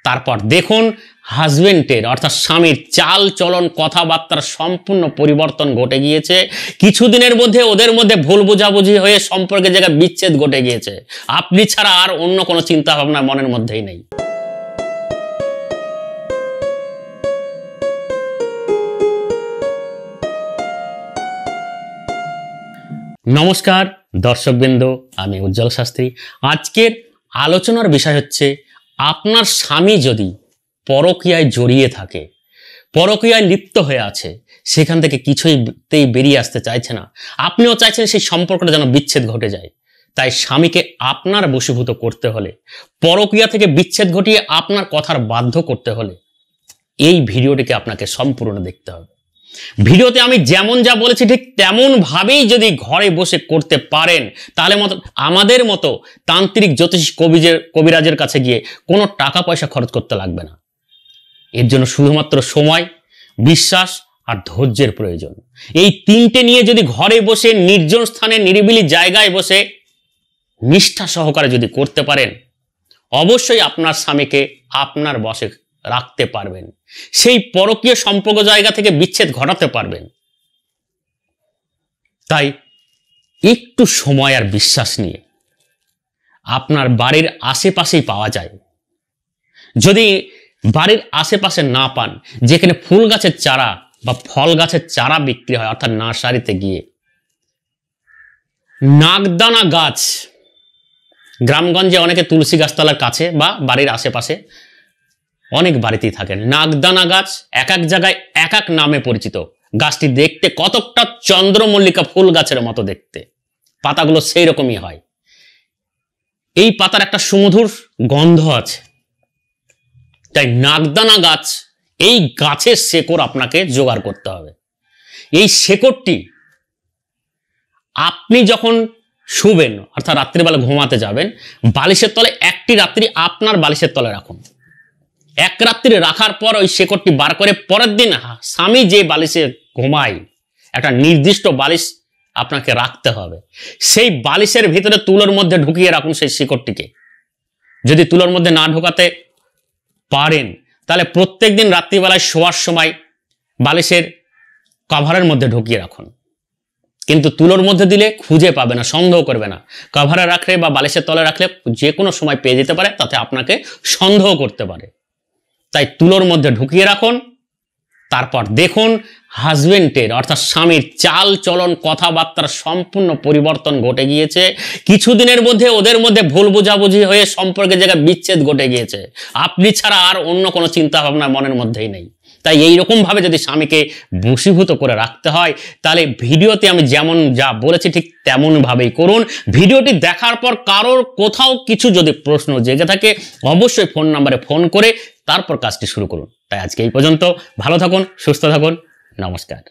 তারপর দেখুন হাজবেন্ডের অর্থাৎ স্বামীর চাল চলন কথাবার্তার সম্পূর্ণ পরিবর্তন ঘটে গিয়েছে। কিছুদিনের মধ্যে ওদের মধ্যে ভুল বোঝাবুঝি হয়ে সম্পর্কের জায়গায় বিচ্ছেদ ঘটে গিয়েছে। আপনি ছাড়া আর অন্য কোনো চিন্তা ভাবনা মনের মধ্যেই নেই। নমস্কার দর্শকবৃন্দ, আমি উজ্জ্বল শাস্ত্রী। আজকের আলোচনার বিষয় হচ্ছে আপনার স্বামী যদি পরকীয়ায় জড়িয়ে থাকে, পরকীয়ায় লিপ্ত হয়ে আছে, সেখান থেকে কিছুতেই বেরিয়ে আসতে চাইছে না, আপনিও চাইছেন সেই সম্পর্কটা যেন বিচ্ছেদ ঘটে যায়। তাই স্বামীকে আপনার বশীভূত করতে হলে, পরকীয়া থেকে বিচ্ছেদ ঘটিয়ে আপনার কথার বাধ্য করতে হলে এই ভিডিওটিকে আপনাকে সম্পূর্ণ দেখতে হবে। ভিডিওতে আমি যেমন যা বলেছি ঠিক তেমন ভাবেই যদি ঘরে বসে করতে পারেন, তাহলে আমাদের মতো তান্ত্রিক জ্যোতিষ কবিরাজের কাছে গিয়ে কোনো টাকা পয়সা খরচ করতে লাগবে না। এর জন্য শুধুমাত্র সময়, বিশ্বাস আর ধৈর্যের প্রয়োজন। এই তিনটে নিয়ে যদি ঘরে বসে নির্জন স্থানে নিরিবিলি জায়গায় বসে নিষ্ঠা সহকারে যদি করতে পারেন, অবশ্যই আপনার স্বামীকে আপনার বশে রাখতে পারবেন, সেই পরকীয় সম্পর্ক জায়গা থেকে বিচ্ছেদ ঘটাতে পারবেন। তাই একটু সময় আর বিশ্বাস নিয়ে আপনার বাড়ির আশেপাশেই পাওয়া যায়। যদি বাড়ির আশেপাশে না পান, যেখানে ফুল গাছের চারা বা ফল গাছের চারা বিক্রি হয়, অর্থাৎ নার্সারিতে গিয়ে নাগদানা গাছ, গ্রামগঞ্জে অনেকে তুলসী গাছতলার কাছে বা বাড়ির আশেপাশে অনেক বাড়িতেই থাকেন। নাগদানা গাছ এক এক জায়গায় এক এক নামে পরিচিত। গাছটি দেখতে কতকটা চন্দ্রমল্লিকা ফুল গাছের মতো দেখতে, পাতাগুলো সেই রকমই হয়। এই পাতার একটা সুমধুর গন্ধ আছে। তাই নাগদানা গাছ, এই গাছের শেকড় আপনাকে জোগাড় করতে হবে। এই শেকড়টি আপনি যখন শুবেন, অর্থাৎ রাত্রিবেলা ঘুমাতে যাবেন, বালিশের তলে একটি রাত্রি আপনার বালিশের তলে রাখুন। এক রাত্রি রাখার পর ওই শেকড়টি বার করে পরের দিন স্বামী যে বালিশে ঘুমায়, একটা নির্দিষ্ট বালিশ আপনাকে রাখতে হবে। সেই বালিশের ভিতরে তুলোর মধ্যে ঢুকিয়ে রাখুন সেই শিকড়টিকে। যদি তুলোর মধ্যে না ঢোকাতে পারেন, তাহলে প্রত্যেকদিন রাত্রিবেলায় শোয়ার সময় বালিশের কভারের মধ্যে ঢুকিয়ে রাখুন। কিন্তু তুলোর মধ্যে দিলে খুঁজে পাবে না, সন্দেহ করবে না। কভারে রাখলে বা বালিশের তলে রাখলে যে কোনো সময় পেয়ে যেতে পারে, তাতে আপনাকে সন্দেহ করতে পারে। তাই তুলোর মধ্যে ঢুকিয়ে রাখুন। তারপর দেখুন হাজবেন্ডের অর্থাৎ স্বামীর চাল চলন কথাবার্তার সম্পূর্ণ পরিবর্তন ঘটে গিয়েছে। কিছুদিনের মধ্যে ওদের মধ্যে ভুল বোঝাবুঝি হয়ে সম্পর্কের জায়গায় বিচ্ছেদ ঘটে গিয়েছে। আপনি ছাড়া আর অন্য কোনো চিন্তা ভাবনা মনের মধ্যেই নেই। তাই এইরকম ভাবে যদি স্বামীকে বশীভূত করে রাখতে হয়, তাহলে ভিডিওতে আমি যেমন যা বলেছি ঠিক তেমন ভাবেই করুন। ভিডিওটি দেখার পর কারোর কোথাও কিছু যদি প্রশ্ন জেগে থাকে, অবশ্যই ফোন নাম্বারে ফোন করে তারপর কাজটি শুরু করুন। তাই আজকে এই পর্যন্ত। ভালো থাকুন, সুস্থ থাকুন, নমস্কার।